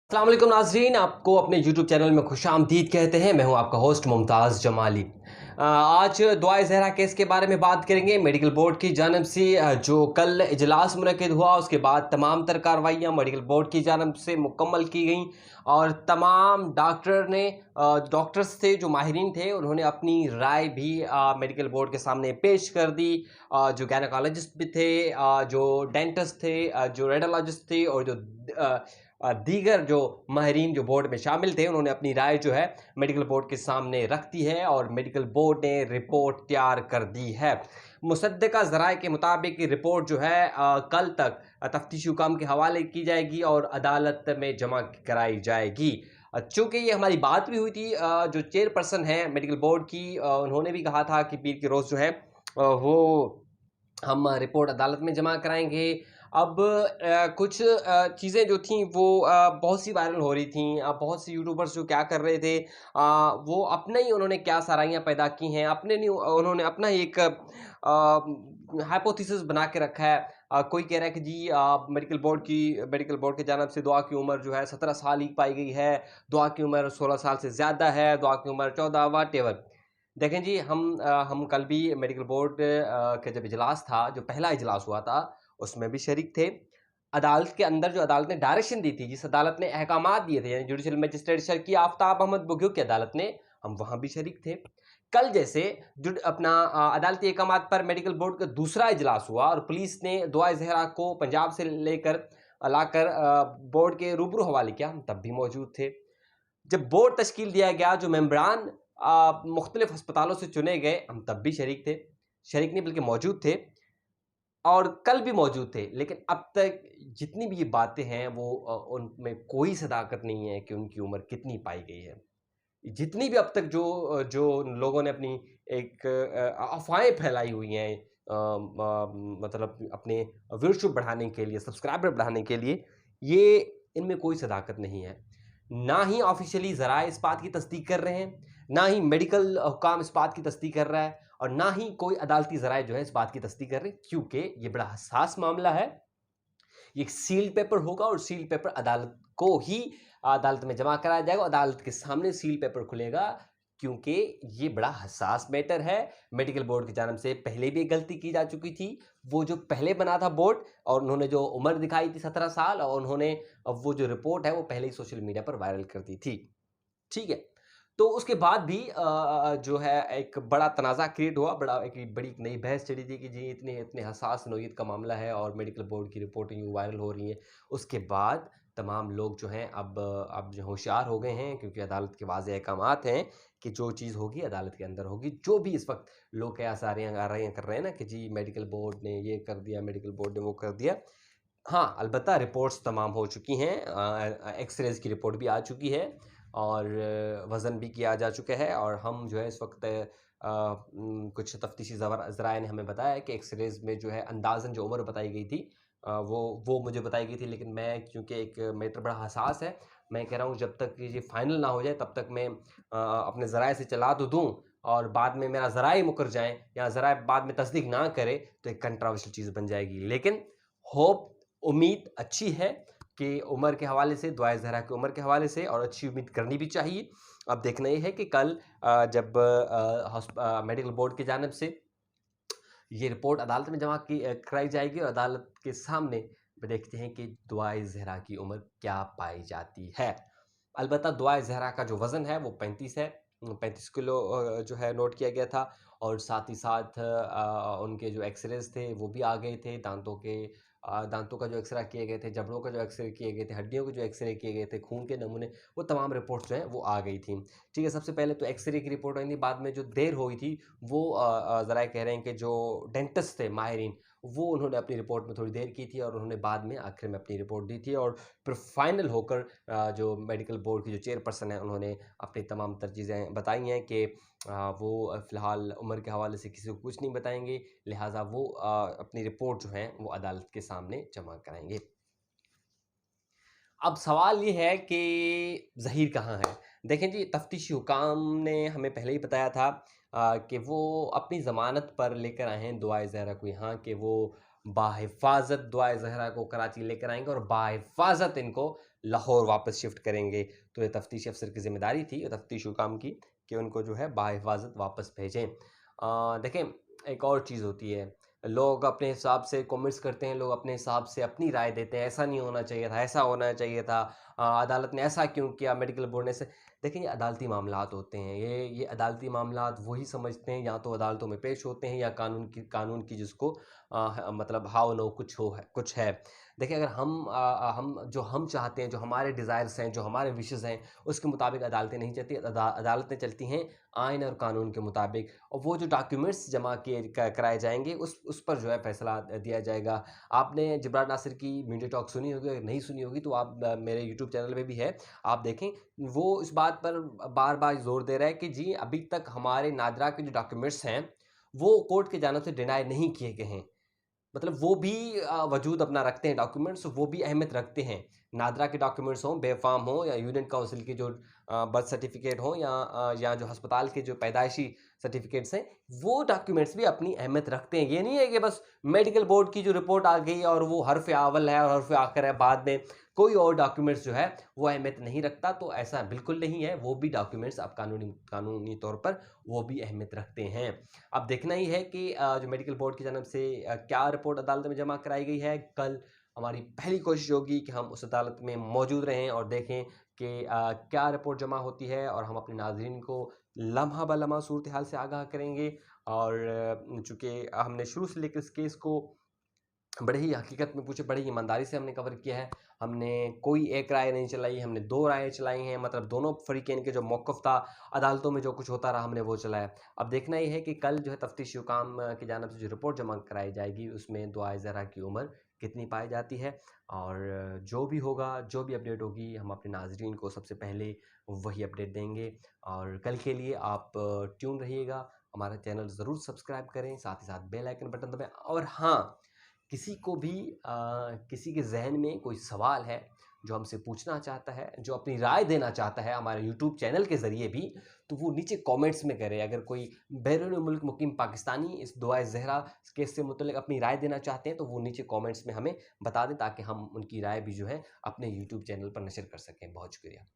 अस्सलाम वालेकुम नाज़रीन, आपको अपने YouTube चैनल में खुशामदीद कहते हैं। मैं हूं आपका होस्ट मुमताज़ जमाली। आज दुआए ज़हरा केस के बारे में बात करेंगे। मेडिकल बोर्ड की जानिब से जो कल इजलास मुनक़िद हुआ, उसके बाद तमाम तर कार्रवाइयाँ मेडिकल बोर्ड की जानिब से मुकम्मल की गईं और तमाम डॉक्टर्स थे, जो माहिरीन थे, उन्होंने अपनी राय भी मेडिकल बोर्ड के सामने पेश कर दी। जो गायनोकोलॉजिस्ट भी थे, जो डेंटिस्ट थे, जो रेडियोलॉजिस्ट थे और जो दीगर जो माहिरीन जो बोर्ड में शामिल थे, उन्होंने अपनी राय जो है मेडिकल बोर्ड के सामने रख दी है और मेडिकल बोर्ड ने रिपोर्ट तैयार कर दी है। मुसद्दका ज़राए के मुताबिक रिपोर्ट जो है कल तक तफ्तीशी हुकाम के हवाले की जाएगी और अदालत में जमा कराई जाएगी। चूँकि ये हमारी बात भी हुई थी, जो चेयरपर्सन है मेडिकल बोर्ड की, उन्होंने भी कहा था कि पीर के रोज़ जो है वो हम रिपोर्ट अदालत में जमा कराएँगे। अब कुछ चीज़ें जो थीं वो बहुत सी वायरल हो रही थीं। बहुत से यूट्यूबर्स जो क्या कर रहे थे, वो अपने ही उन्होंने क्या साराइयाँ पैदा की हैं, अपने नहीं उन्होंने अपना ही एक हाइपोथेसिस बना के रखा है। कोई कह रहा है कि जी मेडिकल बोर्ड की जानिब से दुआ की उम्र जो है 17 साल ही पाई गई है, दुआ की उम्र 16 साल से ज़्यादा है, दुआ की उम्र 14 व्हाटएवर। देखें जी, हम कल भी मेडिकल बोर्ड का जब इजलास था, जो पहला इजलास हुआ था, उसमें भी शरीक थे। अदालत के अंदर जो अदालत ने डायरेक्शन दी थी, जिस अदालत ने अहकामात दिए थे, यानी जुडिशल मजिस्ट्रेट शर्की आफ्ताब अहमद बुग्यो की अदालत ने, हम वहाँ भी शरीक थे। कल जैसे अदालती अहकामात पर मेडिकल बोर्ड का दूसरा इजलास हुआ और पुलिस ने दुआ ज़हरा को पंजाब से लाकर बोर्ड के रूबरू हवाले किया, हम तब भी मौजूद थे। जब बोर्ड तश्कील दिया गया, जो मेंबरान मुख्तलिफ अस्पतालों से चुने गए, हम तब भी शरीक थे। शरीक नहीं बल्कि मौजूद थे और कल भी मौजूद थे। लेकिन अब तक जितनी भी ये बातें हैं वो उनमें कोई सदाकत नहीं है कि उनकी उम्र कितनी पाई गई है। जितनी भी अब तक जो लोगों ने अपनी एक अफ़वाहें फैलाई हुई हैं, मतलब अपने व्यूअरशिप बढ़ाने के लिए, सब्सक्राइबर बढ़ाने के लिए, ये इनमें कोई सदाकत नहीं है। ना ही ऑफ़िशियली ज़राए इस बात की तस्दीक कर रहे हैं, ना ही मेडिकल हुकाम इस बात की तस्दीक कर रहा है और ना ही कोई अदालती ज़राए जो है इस बात की तस्दीक कर रहे हैं, क्योंकि ये बड़ा हसास मामला है। ये एक सील्ड पेपर होगा और सील्ड पेपर अदालत को ही अदालत में जमा कराया जाएगा। अदालत के सामने सील पेपर खुलेगा, क्योंकि ये बड़ा हसास मैटर है। मेडिकल बोर्ड की जानिब से पहले भी एक गलती की जा चुकी थी। वो जो पहले बना था बोर्ड और उन्होंने जो उम्र दिखाई थी 17 साल, और उन्होंने अब वो जो रिपोर्ट है वो पहले ही सोशल मीडिया पर वायरल कर दी थी। ठीक है? तो उसके बाद भी जो है एक बड़ा तनाज़ा क्रिएट हुआ, एक बड़ी नई बहस छिड़ी थी कि जी इतने इतने हसास नौइयत का मामला है और मेडिकल बोर्ड की रिपोर्टें यूँ वायरल हो रही हैं। उसके बाद तमाम लोग जो हैं अब जो होशियार हो गए हैं, क्योंकि अदालत के वाज़ेह अहकामात हैं कि जो चीज़ होगी अदालत के अंदर होगी। जो भी इस वक़्त लोग कयास आराइयाँ कर रहे हैं ना कि जी मेडिकल बोर्ड ने ये कर दिया, मेडिकल बोर्ड ने वो कर दिया। हाँ, अलबत्ता रिपोर्ट्स तमाम हो चुकी हैं। एक्स-रेज़ की रिपोर्ट भी आ चुकी है और वज़न भी किया जा चुका है और हम जो है इस वक़्त कुछ तफ्तीशी ज़राए ने हमें बताया है कि एक्स-रेज़ में जो है अंदाज़न जो उम्र बताई गई थी, वो मुझे बताई गई थी। लेकिन मैं, क्योंकि एक मैटर बड़ा हसास है, मैं कह रहा हूँ जब तक ये फाइनल ना हो जाए तब तक मैं अपने ज़राए से चला तो दूँ और बाद में मेरा ज़राए ही मुकर जाएँ या ज़राए बाद में तस्दीक ना करे तो एक कंट्रोवर्शियल चीज़ बन जाएगी। लेकिन होप, उम्मीद अच्छी है कि उम्र के हवाले से, दुआए ज़हरा की उम्र के हवाले से, और अच्छी उम्मीद करनी भी चाहिए। अब देखना ये है कि कल जब मेडिकल बोर्ड की जानिब से ये रिपोर्ट अदालत में कराई जाएगी और अदालत के सामने देखते हैं कि दुआए ज़हरा की उम्र क्या पाई जाती है। अलबत्ता दुआए ज़हरा का जो वज़न है वो 35 है। 35 किलो जो है नोट किया गया था और साथ ही साथ उनके जो एक्स-रेज़ थे वो भी आ गए थे। दाँतों का जो एक्स-रे किए गए थे, जबड़ों का जो एक्स-रे किए गए थे, हड्डियों के जो एक्स-रे किए गए थे, खून के नमूने, वो तमाम रिपोर्ट्स जो हैं वो आ गई थी। ठीक है, सबसे पहले तो एक्स-रे की रिपोर्ट आई थी, बाद में जो देर हुई थी वो ज़राए कह रहे हैं कि जो डेंटिस्ट थे माहिरीन, वो उन्होंने अपनी रिपोर्ट में थोड़ी देर की थी और उन्होंने बाद में आखिर में अपनी रिपोर्ट दी थी और फिर फाइनल होकर जो मेडिकल बोर्ड की जो चेयरपर्सन है, उन्होंने अपनी तमाम तर चीज़ें बताई हैं कि वो फ़िलहाल उम्र के हवाले से किसी को कुछ नहीं बताएँगे, लिहाज़ा वो अपनी रिपोर्ट जो है वो अदालत के सामने जमा कराएँगे। अब सवाल ये है कि ज़हीर कहाँ है? देखें जी, तफ्तीशी हुकाम ने हमें पहले ही बताया था कि वो अपनी ज़मानत पर लेकर आए हैं दुआए ज़हरा को यहाँ, कि वो बाहिफ़ाज़त दुआए ज़हरा को कराची लेकर आएँगे और बाहिफ़ाज़त इनको लाहौर वापस शिफ्ट करेंगे। तो ये तफ्तीशी अफसर की ज़िम्मेदारी थी, तफ्तीश हुकाम की, कि उनको जो है बाहिफ़ाज़त वापस भेजें। देखें, एक और चीज़ होती है, लोग अपने हिसाब से कमेंट्स करते हैं, लोग अपने हिसाब से अपनी राय देते हैं, ऐसा नहीं होना चाहिए था, ऐसा होना चाहिए था, अदालत ने ऐसा क्यों किया, मेडिकल बोर्ड ने ऐसे। देखिए, ये अदालती मामलात होते हैं, ये अदालती मामलात वही समझते हैं, या तो अदालतों में पेश होते हैं या कानून की जिसको मतलब हाव नो कुछ है। देखिए, अगर हम चाहते हैं, जो हमारे डिज़ायर्स हैं, जो हमारे विशेज़ हैं, उसके मुताबिक अदालतें नहीं चलती, अदालतें चलती हैं आइन और कानून के मुताबिक, और वो जो डॉक्यूमेंट्स जमा किए कराए जाएँगे, उस पर जो है फ़ैसला दिया जाएगा। आपने जबरान नासिर की मीडिया टॉक सुनी होगी, अगर नहीं सुनी होगी तो आप मेरे यूट्यूब चैनल पे भी है, आप देखें। वो इस बात पर बार-बार ज़ोर दे रहा है कि जी, अभी तक हमारे नादरा के जो डॉक्यूमेंट्स हैं, वो कोर्ट की जानिब से डिनाय नहीं किए गए हैं। मतलब वो भी वजूद अपना रखते हैं डॉक्यूमेंट्स, वो भी अहमियत रखते हैं। नादरा के डॉक्यूमेंट्स हों, बेफ़ाम हों, या यूनियन काउंसिल के जो बर्थ सर्टिफ़िकेट हों, या जो अस्पताल के जो पैदाइशी सर्टिफ़िकेट्स हैं, वो डॉक्यूमेंट्स भी अपनी अहमियत रखते हैं। ये नहीं है कि बस मेडिकल बोर्ड की जो रिपोर्ट आ गई और वो हर्फ़ अव्वल है और हर्फ़ आख़िर है, बाद में कोई और डॉक्यूमेंट्स जो है वो अहमियत नहीं रखता, तो ऐसा बिल्कुल नहीं है। वो भी डॉक्यूमेंट्स अब कानूनी तौर पर वो भी अहमियत रखते हैं। अब देखना ही है कि जो मेडिकल बोर्ड की जानिब से क्या रिपोर्ट अदालत में जमा कराई गई है। कल हमारी पहली कोशिश होगी कि हम उस अदालत में मौजूद रहें और देखें कि क्या रिपोर्ट जमा होती है, और हम अपने नाज़रीन को लम्हा ब लम्हा सूरत हाल से आगाह करेंगे। और चूँकि हमने शुरू से लेकर इस केस को बड़े ही हकीकत में पूछे, बड़ी ईमानदारी से हमने कवर किया है। हमने कोई एक राय नहीं चलाई, हमने 2 राय चलाई हैं, मतलब दोनों फ़रीक़ैन के जो मौक़िफ़ था, अदालतों में जो कुछ होता रहा, हमने वो चलाया। अब देखना ये है कि कल जो है तफ्तीशी हुकाम की जानिब से जो रिपोर्ट जमा कराई जाएगी, उसमें दुआए ज़हरा की उम्र कितनी पाई जाती है, और जो भी होगा, जो भी अपडेट होगी, हम अपने नाज़रीन को सबसे पहले वही अपडेट देंगे। और कल के लिए आप ट्यून रहिएगा, हमारा चैनल ज़रूर सब्सक्राइब करें, साथ ही साथ बेल आइकन बटन दबाएँ। और हाँ, किसी को भी किसी के ज़हन में कोई सवाल है, जो हमसे पूछना चाहता है, जो अपनी राय देना चाहता है हमारे यूट्यूब चैनल के ज़रिए भी, तो वो नीचे कमेंट्स में करे। अगर कोई बैरून मुल्क मुकीम पाकिस्तानी इस दुआए ज़हरा केस से मुतल्लिक़ अपनी राय देना चाहते हैं, तो वो नीचे कमेंट्स में हमें बता दें, ताकि हम उनकी राय भी जो है अपने यूट्यूब चैनल पर नशर कर सकें। बहुत शुक्रिया।